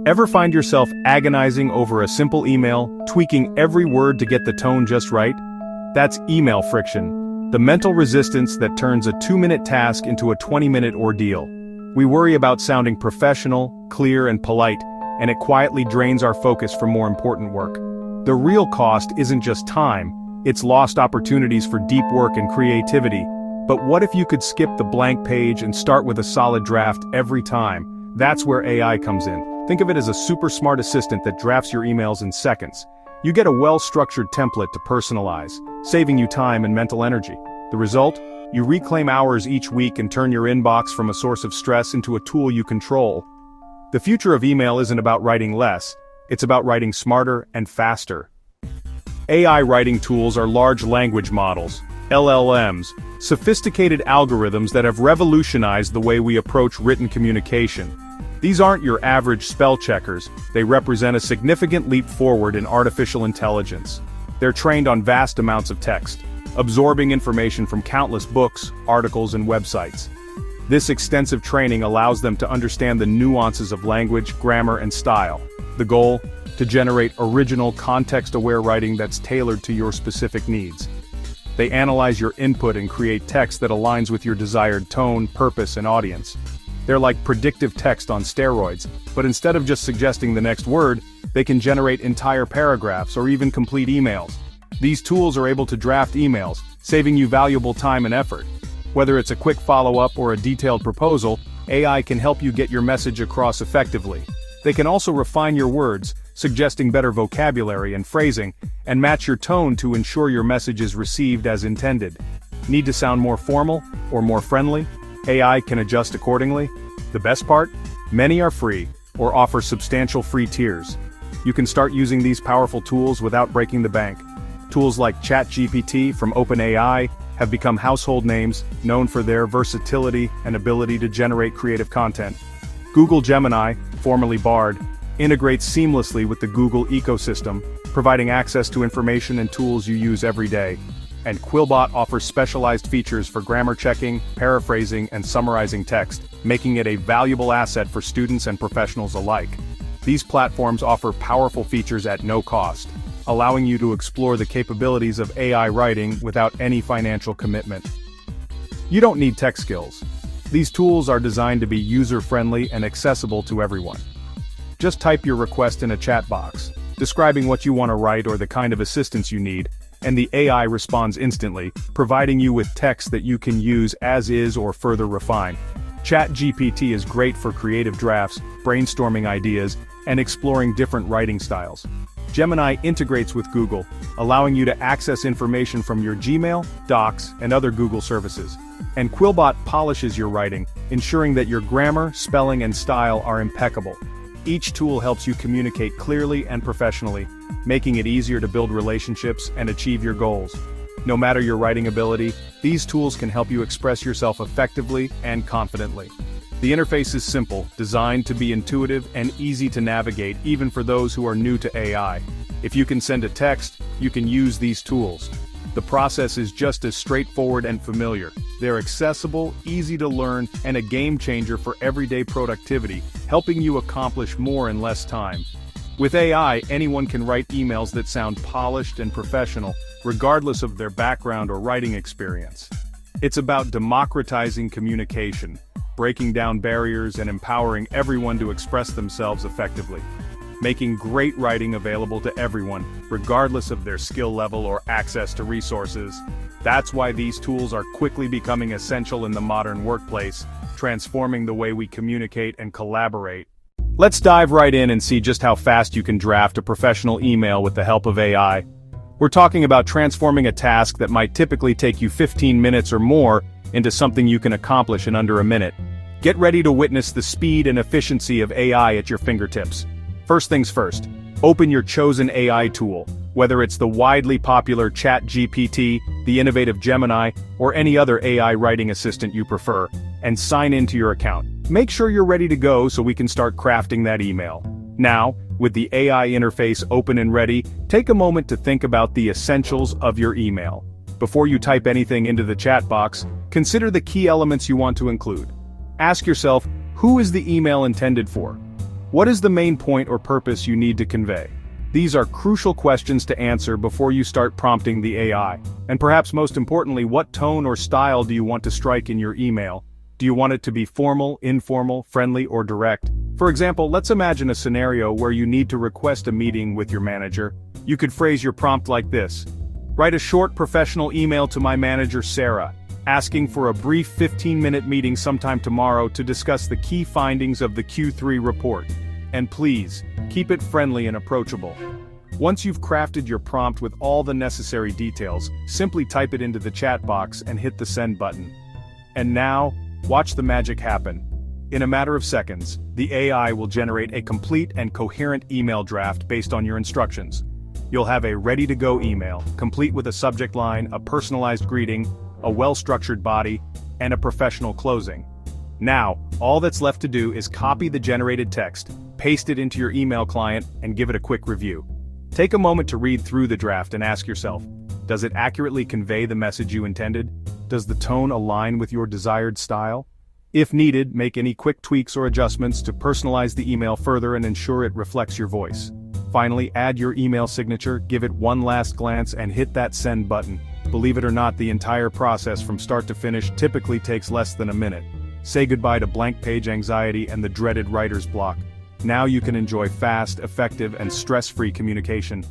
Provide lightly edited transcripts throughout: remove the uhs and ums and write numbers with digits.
Ever find yourself agonizing over a simple email, tweaking every word to get the tone just right? That's email friction, the mental resistance that turns a 2-minute task into a 20-minute ordeal. We worry about sounding professional, clear, and polite, and it quietly drains our focus from more important work. The real cost isn't just time, it's lost opportunities for deep work and creativity. But what if you could skip the blank page and start with a solid draft every time? That's where AI comes in. Think of it as a super smart assistant that drafts your emails in seconds. You get a well-structured template to personalize, saving you time and mental energy. The result? You reclaim hours each week and turn your inbox from a source of stress into a tool you control. The future of email isn't about writing less, it's about writing smarter and faster. AI writing tools are large language models, LLMs, sophisticated algorithms that have revolutionized the way we approach written communication. These aren't your average spell checkers, they represent a significant leap forward in artificial intelligence. They're trained on vast amounts of text, absorbing information from countless books, articles, and websites. This extensive training allows them to understand the nuances of language, grammar, and style. The goal? To generate original, context-aware writing that's tailored to your specific needs. They analyze your input and create text that aligns with your desired tone, purpose, and audience. They're like predictive text on steroids, but instead of just suggesting the next word, they can generate entire paragraphs or even complete emails. These tools are able to draft emails, saving you valuable time and effort. Whether it's a quick follow-up or a detailed proposal, AI can help you get your message across effectively. They can also refine your words, suggesting better vocabulary and phrasing, and match your tone to ensure your message is received as intended. Need to sound more formal or more friendly? AI can adjust accordingly. The best part? Many are free, or offer substantial free tiers. You can start using these powerful tools without breaking the bank. Tools like ChatGPT from OpenAI have become household names, known for their versatility and ability to generate creative content. Google Gemini, formerly Bard, integrates seamlessly with the Google ecosystem, providing access to information and tools you use every day. And Quillbot offers specialized features for grammar checking, paraphrasing, and summarizing text, making it a valuable asset for students and professionals alike. These platforms offer powerful features at no cost, allowing you to explore the capabilities of AI writing without any financial commitment. You don't need tech skills. These tools are designed to be user-friendly and accessible to everyone. Just type your request in a chat box, describing what you want to write or the kind of assistance you need, and the AI responds instantly, providing you with text that you can use as is or further refine. ChatGPT is great for creative drafts, brainstorming ideas, and exploring different writing styles. Gemini integrates with Google, allowing you to access information from your Gmail, Docs, and other Google services. And Quillbot polishes your writing, ensuring that your grammar, spelling, and style are impeccable. Each tool helps you communicate clearly and professionally, making it easier to build relationships and achieve your goals. No matter your writing ability, these tools can help you express yourself effectively and confidently. The interface is simple, designed to be intuitive and easy to navigate even for those who are new to AI. If you can send a text, you can use these tools. The process is just as straightforward and familiar. They're accessible, easy to learn, and a game changer for everyday productivity, helping you accomplish more in less time. With AI, anyone can write emails that sound polished and professional, regardless of their background or writing experience. It's about democratizing communication, breaking down barriers and empowering everyone to express themselves effectively. Making great writing available to everyone, regardless of their skill level or access to resources. That's why these tools are quickly becoming essential in the modern workplace, transforming the way we communicate and collaborate. Let's dive right in and see just how fast you can draft a professional email with the help of AI. We're talking about transforming a task that might typically take you 15 minutes or more into something you can accomplish in under a minute. Get ready to witness the speed and efficiency of AI at your fingertips. First things first, open your chosen AI tool, whether it's the widely popular ChatGPT, the innovative Gemini, or any other AI writing assistant you prefer, and sign into your account. Make sure you're ready to go so we can start crafting that email. Now, with the AI interface open and ready, take a moment to think about the essentials of your email. Before you type anything into the chat box, consider the key elements you want to include. Ask yourself, who is the email intended for? What is the main point or purpose you need to convey? These are crucial questions to answer before you start prompting the AI. And perhaps most importantly, what tone or style do you want to strike in your email? Do you want it to be formal, informal, friendly, or direct? For example, let's imagine a scenario where you need to request a meeting with your manager. You could phrase your prompt like this. Write a short professional email to my manager Sarah, asking for a brief 15-minute meeting sometime tomorrow to discuss the key findings of the Q3 report. And please, keep it friendly and approachable. Once you've crafted your prompt with all the necessary details, simply type it into the chat box and hit the send button. And now, watch the magic happen. In a matter of seconds, the AI will generate a complete and coherent email draft based on your instructions. You'll have a ready-to-go email, complete with a subject line, a personalized greeting, a well-structured body, and a professional closing. Now, all that's left to do is copy the generated text, paste it into your email client, and give it a quick review. Take a moment to read through the draft and ask yourself, does it accurately convey the message you intended? Does the tone align with your desired style? If needed, make any quick tweaks or adjustments to personalize the email further and ensure it reflects your voice. Finally, add your email signature, give it one last glance, and hit that send button. Believe it or not, the entire process from start to finish typically takes less than a minute. Say goodbye to blank page anxiety and the dreaded writer's block. Now you can enjoy fast, effective, and stress-free communication.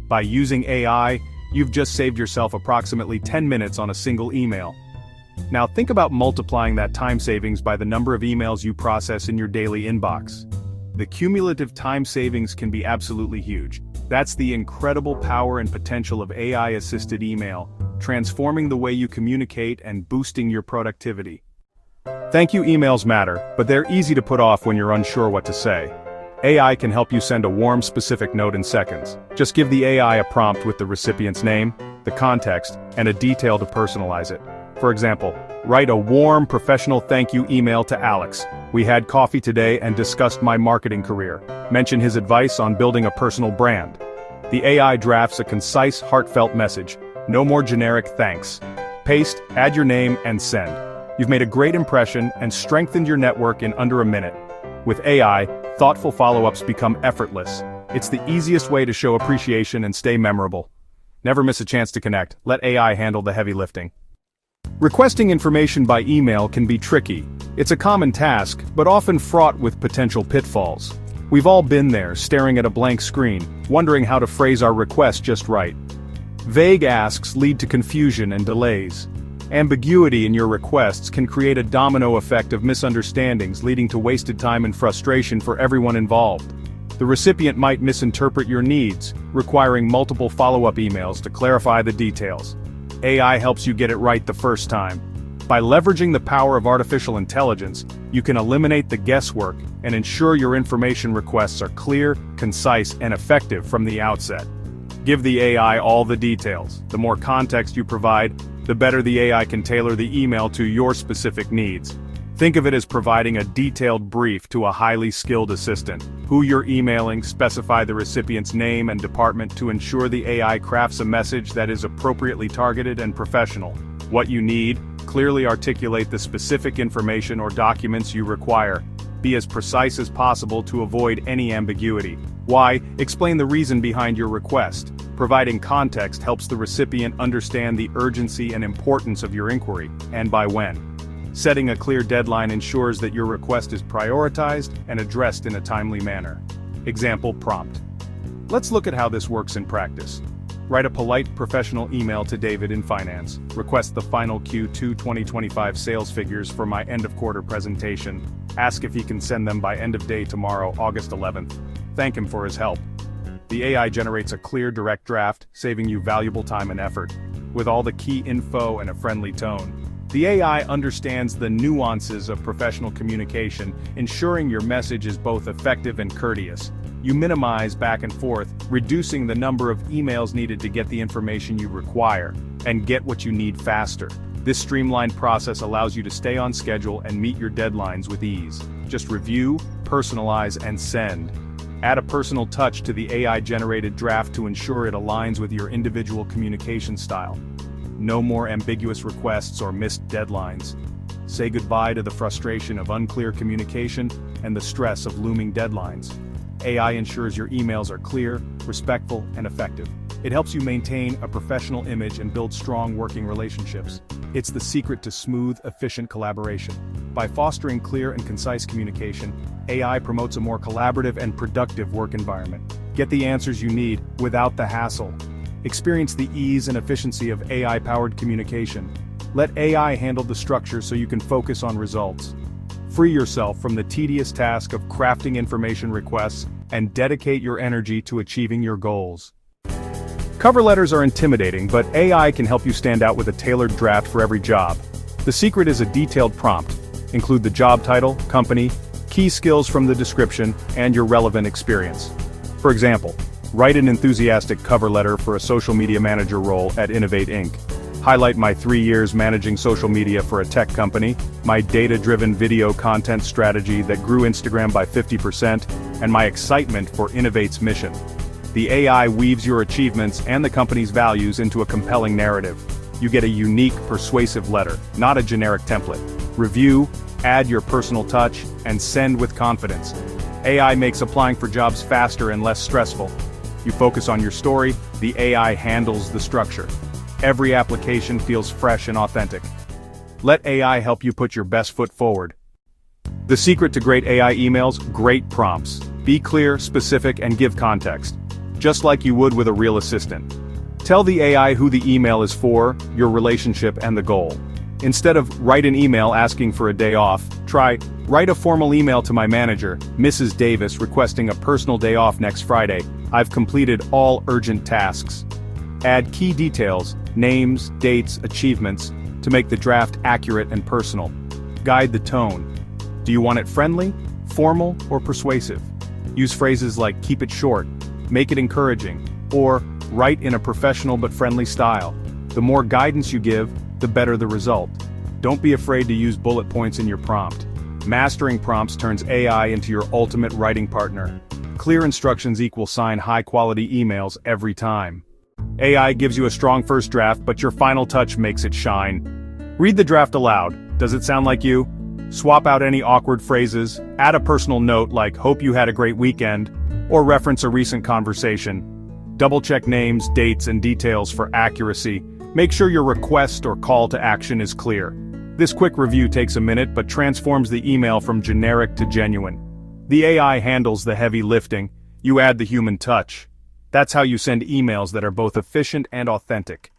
By using AI, you've just saved yourself approximately 10 minutes on a single email. Now think about multiplying that time savings by the number of emails you process in your daily inbox. The cumulative time savings can be absolutely huge. That's the incredible power and potential of AI-assisted email, transforming the way you communicate and boosting your productivity. Thank you emails matter, but they're easy to put off when you're unsure what to say. AI can help you send a warm, specific note in seconds. Just give the AI a prompt with the recipient's name, the context, and a detail to personalize it. For example, write a warm, professional thank you email to Alex. We had coffee today and discussed my marketing career. Mention his advice on building a personal brand. The AI drafts a concise, heartfelt message. No more generic thanks. Paste, add your name, and send. You've made a great impression and strengthened your network in under a minute. With AI, thoughtful follow-ups become effortless. It's the easiest way to show appreciation and stay memorable. Never miss a chance to connect. Let AI handle the heavy lifting. Requesting information by email can be tricky. It's a common task, but often fraught with potential pitfalls. We've all been there, staring at a blank screen, wondering how to phrase our request just right. Vague asks lead to confusion and delays. Ambiguity in your requests can create a domino effect of misunderstandings, leading to wasted time and frustration for everyone involved. The recipient might misinterpret your needs, requiring multiple follow-up emails to clarify the details. AI helps you get it right the first time. By leveraging the power of artificial intelligence, you can eliminate the guesswork and ensure your information requests are clear, concise, and effective from the outset. Give the AI all the details. The more context you provide, the better the AI can tailor the email to your specific needs. Think of it as providing a detailed brief to a highly skilled assistant. Who you're emailing, specify the recipient's name and department to ensure the AI crafts a message that is appropriately targeted and professional. What you need, clearly articulate the specific information or documents you require. Be as precise as possible to avoid any ambiguity. Why? Explain the reason behind your request. Providing context helps the recipient understand the urgency and importance of your inquiry, and by when. Setting a clear deadline ensures that your request is prioritized and addressed in a timely manner. Example prompt. Let's look at how this works in practice. Write a polite, professional email to David in finance. Request the final Q2 2025 sales figures for my end-of-quarter presentation. Ask if he can send them by end of day tomorrow, August 11th. Thank him for his help. The AI generates a clear, direct draft, saving you valuable time and effort. With all the key info and a friendly tone, the AI understands the nuances of professional communication, ensuring your message is both effective and courteous. You minimize back and forth, reducing the number of emails needed to get the information you require, and get what you need faster. This streamlined process allows you to stay on schedule and meet your deadlines with ease. Just review, personalize, and send. Add a personal touch to the AI-generated draft to ensure it aligns with your individual communication style. No more ambiguous requests or missed deadlines. Say goodbye to the frustration of unclear communication and the stress of looming deadlines. AI ensures your emails are clear, respectful, and effective. It helps you maintain a professional image and build strong working relationships. It's the secret to smooth, efficient collaboration. By fostering clear and concise communication, AI promotes a more collaborative and productive work environment. Get the answers you need without the hassle. Experience the ease and efficiency of AI-powered communication. Let AI handle the structure so you can focus on results. Free yourself from the tedious task of crafting information requests and dedicate your energy to achieving your goals. Cover letters are intimidating, but AI can help you stand out with a tailored draft for every job. The secret is a detailed prompt. Include the job title, company, key skills from the description, and your relevant experience. For example, write an enthusiastic cover letter for a social media manager role at Innovate Inc. Highlight my 3 years managing social media for a tech company, my data-driven video content strategy that grew Instagram by 50%, and my excitement for Innovate's mission. The AI weaves your achievements and the company's values into a compelling narrative. You get a unique, persuasive letter, not a generic template. Review, add your personal touch, and send with confidence. AI makes applying for jobs faster and less stressful. You focus on your story, the AI handles the structure. Every application feels fresh and authentic. Let AI help you put your best foot forward. The secret to great AI emails: great prompts. Be clear, specific, and give context. Just like you would with a real assistant. Tell the AI who the email is for, your relationship, and the goal. Instead of write an email asking for a day off, try write a formal email to my manager, Mrs. Davis, requesting a personal day off next Friday. I've completed all urgent tasks. Add key details, names, dates, achievements, to make the draft accurate and personal. Guide the tone. Do you want it friendly, formal, or persuasive? Use phrases like keep it short, make it encouraging, or write in a professional but friendly style. The more guidance you give, the better the result. Don't be afraid to use bullet points in your prompt. Mastering prompts turns AI into your ultimate writing partner. Clear instructions equal high-quality emails every time. AI gives you a strong first draft, but your final touch makes it shine. Read the draft aloud. Does it sound like you? Swap out any awkward phrases, add a personal note like hope you had a great weekend, or reference a recent conversation. Double-check names, dates, and details for accuracy. Make sure your request or call to action is clear. This quick review takes a minute but transforms the email from generic to genuine. The AI handles the heavy lifting, you add the human touch. That's how you send emails that are both efficient and authentic.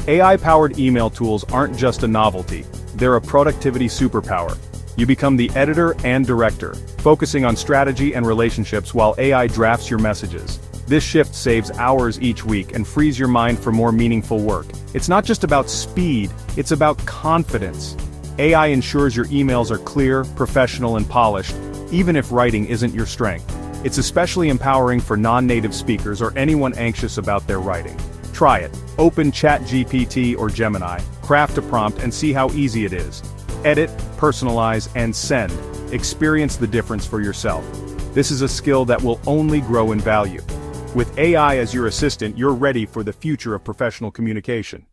AI-powered email tools aren't just a novelty, they're a productivity superpower. You become the editor and director, focusing on strategy and relationships while AI drafts your messages. This shift saves hours each week and frees your mind for more meaningful work. It's not just about speed, it's about confidence. AI ensures your emails are clear, professional, and polished, even if writing isn't your strength. It's especially empowering for non-native speakers or anyone anxious about their writing. Try it. Open ChatGPT or Gemini, craft a prompt, and see how easy it is. Edit, personalize, and send. Experience the difference for yourself. This is a skill that will only grow in value. With AI as your assistant, you're ready for the future of professional communication.